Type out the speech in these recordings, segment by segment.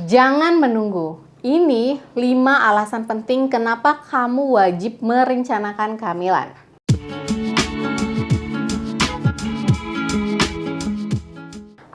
Jangan menunggu. Ini 5 alasan penting kenapa kamu wajib merencanakan kehamilan.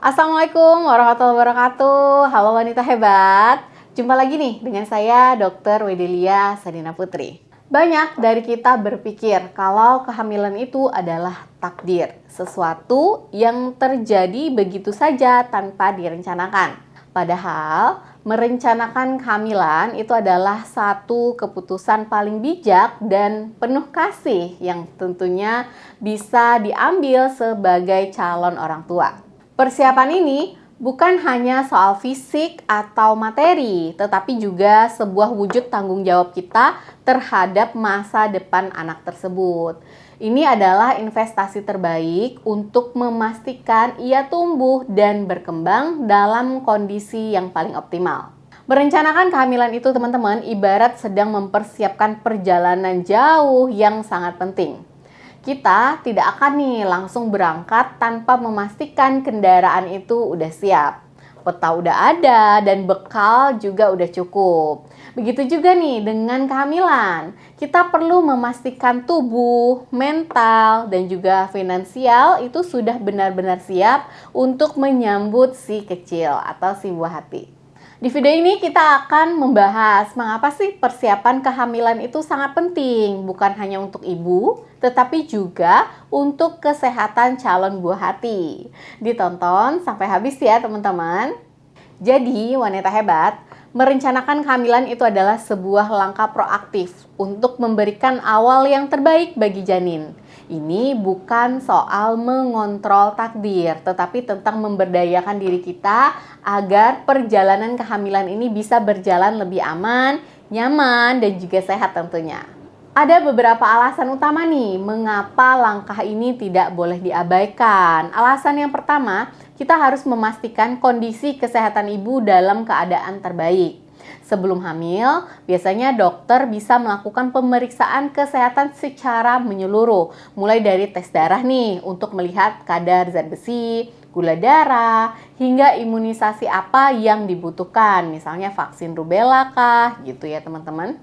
Assalamualaikum warahmatullahi wabarakatuh. Halo wanita hebat. Jumpa lagi nih dengan saya Dr. Wedelia Sadina Putri. Banyak dari kita berpikir kalau kehamilan itu adalah takdir, sesuatu yang terjadi begitu saja tanpa direncanakan. Padahal, merencanakan kehamilan itu adalah satu keputusan paling bijak dan penuh kasih yang tentunya bisa diambil sebagai calon orang tua. Persiapan ini bukan hanya soal fisik atau materi, tetapi juga sebuah wujud tanggung jawab kita terhadap masa depan anak tersebut. Ini adalah investasi terbaik untuk memastikan ia tumbuh dan berkembang dalam kondisi yang paling optimal. Merencanakan kehamilan itu teman-teman ibarat sedang mempersiapkan perjalanan jauh yang sangat penting. Kita tidak akan nih langsung berangkat tanpa memastikan kendaraan itu udah siap. Peta udah ada dan bekal juga udah cukup. Begitu juga nih dengan kehamilan. Kita perlu memastikan tubuh, mental, dan juga finansial itu sudah benar-benar siap untuk menyambut si kecil atau si buah hati. Di video ini kita akan membahas mengapa sih persiapan kehamilan itu sangat penting, bukan hanya untuk ibu, tetapi juga untuk kesehatan calon buah hati. Ditonton sampai habis ya teman-teman. Jadi wanita hebat, merencanakan kehamilan itu adalah sebuah langkah proaktif untuk memberikan awal yang terbaik bagi janin. Ini bukan soal mengontrol takdir, tetapi tentang memberdayakan diri kita agar perjalanan kehamilan ini bisa berjalan lebih aman, nyaman, dan juga sehat tentunya. Ada beberapa alasan utama nih mengapa langkah ini tidak boleh diabaikan. Alasan yang pertama, kita harus memastikan kondisi kesehatan ibu dalam keadaan terbaik. Sebelum hamil, biasanya dokter bisa melakukan pemeriksaan kesehatan secara menyeluruh. Mulai dari tes darah nih untuk melihat kadar zat besi, gula darah, hingga imunisasi apa yang dibutuhkan. Misalnya vaksin rubella kah gitu ya teman-teman.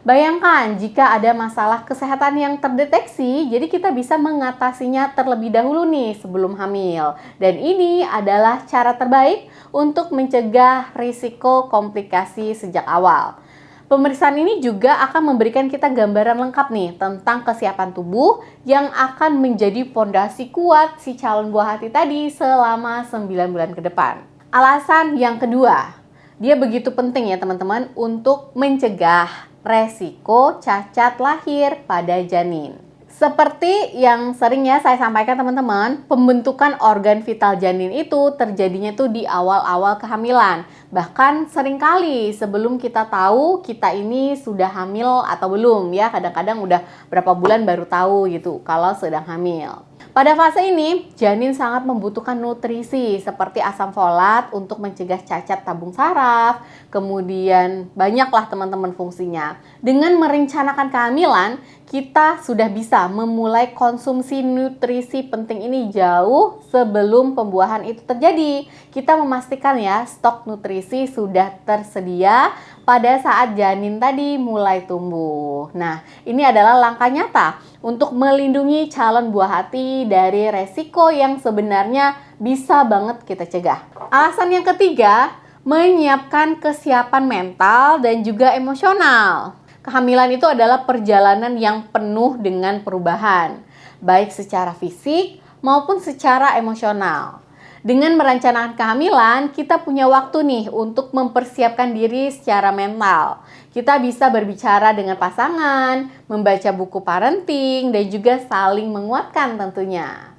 Bayangkan jika ada masalah kesehatan yang terdeteksi, jadi kita bisa mengatasinya terlebih dahulu nih sebelum hamil. Dan ini adalah cara terbaik untuk mencegah risiko komplikasi sejak awal. Pemeriksaan ini juga akan memberikan kita gambaran lengkap nih tentang kesiapan tubuh yang akan menjadi fondasi kuat si calon buah hati tadi selama 9 bulan ke depan. Alasan yang kedua, dia begitu penting ya teman-teman untuk mencegah resiko cacat lahir pada janin. Seperti yang sering ya saya sampaikan teman-teman, pembentukan organ vital janin itu terjadinya tuh di awal-awal kehamilan. Bahkan seringkali sebelum kita tahu kita ini sudah hamil atau belum ya, kadang-kadang udah berapa bulan baru tahu gitu kalau sedang hamil. Pada fase ini, janin sangat membutuhkan nutrisi seperti asam folat untuk mencegah cacat tabung saraf, kemudian banyaklah teman-teman fungsinya. Dengan merencanakan kehamilan, kita sudah bisa memulai konsumsi nutrisi penting ini jauh sebelum pembuahan itu terjadi. Kita memastikan ya stok nutrisi sudah tersedia pada saat janin tadi mulai tumbuh. Nah, ini adalah langkah nyata untuk melindungi calon buah hati dari resiko yang sebenarnya bisa banget kita cegah. Alasan yang ketiga, menyiapkan kesiapan mental dan juga emosional. Kehamilan itu adalah perjalanan yang penuh dengan perubahan, baik secara fisik maupun secara emosional. Dengan merencanakan kehamilan, kita punya waktu nih untuk mempersiapkan diri secara mental. Kita bisa berbicara dengan pasangan, membaca buku parenting, dan juga saling menguatkan tentunya.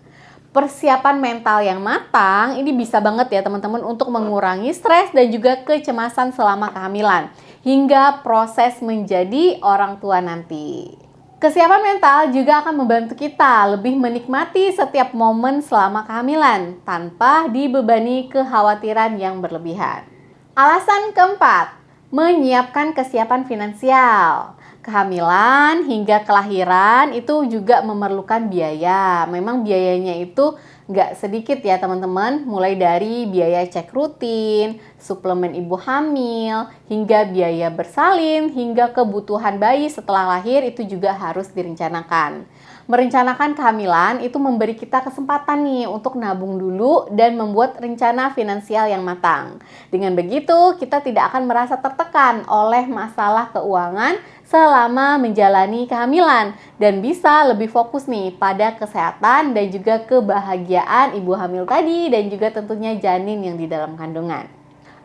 Persiapan mental yang matang ini bisa banget ya teman-teman untuk mengurangi stres dan juga kecemasan selama kehamilan hingga proses menjadi orang tua nanti. Kesiapan mental juga akan membantu kita lebih menikmati setiap momen selama kehamilan tanpa dibebani kekhawatiran yang berlebihan. Alasan keempat, menyiapkan kesiapan finansial. Kehamilan hingga kelahiran itu juga memerlukan biaya. Memang biayanya itu nggak sedikit ya teman-teman, mulai dari biaya cek rutin, suplemen ibu hamil, hingga biaya bersalin, hingga kebutuhan bayi setelah lahir itu juga harus direncanakan. Merencanakan kehamilan itu memberi kita kesempatan nih untuk nabung dulu dan membuat rencana finansial yang matang. Dengan begitu, kita tidak akan merasa tertekan oleh masalah keuangan selama menjalani kehamilan dan bisa lebih fokus nih pada kesehatan dan juga kebahagiaan ibu hamil tadi dan juga tentunya janin yang di dalam kandungan.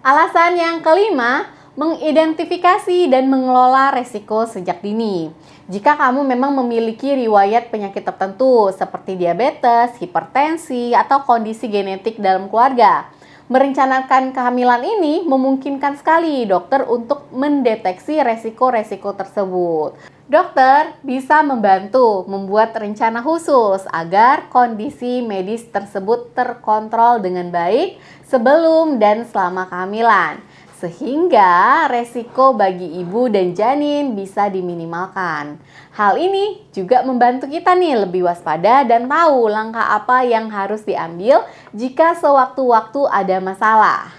Alasan yang kelima, mengidentifikasi dan mengelola resiko sejak dini. Jika kamu memang memiliki riwayat penyakit tertentu seperti diabetes, hipertensi, atau kondisi genetik dalam keluarga, merencanakan kehamilan ini memungkinkan sekali dokter untuk mendeteksi resiko-resiko tersebut. Dokter bisa membantu membuat rencana khusus agar kondisi medis tersebut terkontrol dengan baik sebelum dan selama kehamilan, sehingga resiko bagi ibu dan janin bisa diminimalkan. Hal ini juga membantu kita nih lebih waspada dan tahu langkah apa yang harus diambil jika sewaktu-waktu ada masalah.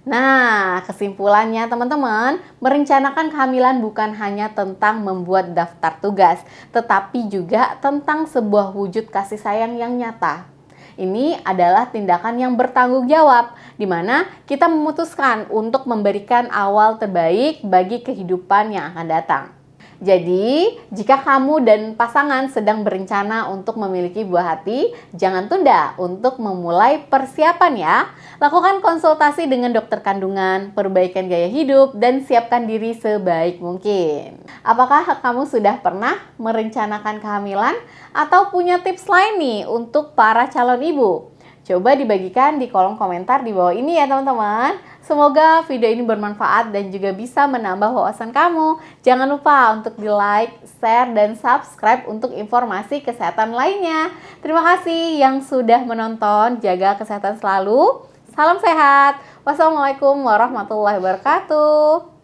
Nah, kesimpulannya teman-teman, merencanakan kehamilan bukan hanya tentang membuat daftar tugas, tetapi juga tentang sebuah wujud kasih sayang yang nyata. Ini adalah tindakan yang bertanggung jawab, di mana kita memutuskan untuk memberikan awal terbaik bagi kehidupan yang akan datang. Jadi, jika kamu dan pasangan sedang berencana untuk memiliki buah hati, jangan tunda untuk memulai persiapan ya. Lakukan konsultasi dengan dokter kandungan, perbaikan gaya hidup, dan siapkan diri sebaik mungkin. Apakah kamu sudah pernah merencanakan kehamilan atau punya tips lain nih untuk para calon ibu? Coba dibagikan di kolom komentar di bawah ini ya teman-teman. Semoga video ini bermanfaat dan juga bisa menambah wawasan kamu. Jangan lupa untuk di like, share, dan subscribe untuk informasi kesehatan lainnya. Terima kasih yang sudah menonton. Jaga kesehatan selalu. Salam sehat. Wassalamualaikum warahmatullahi wabarakatuh.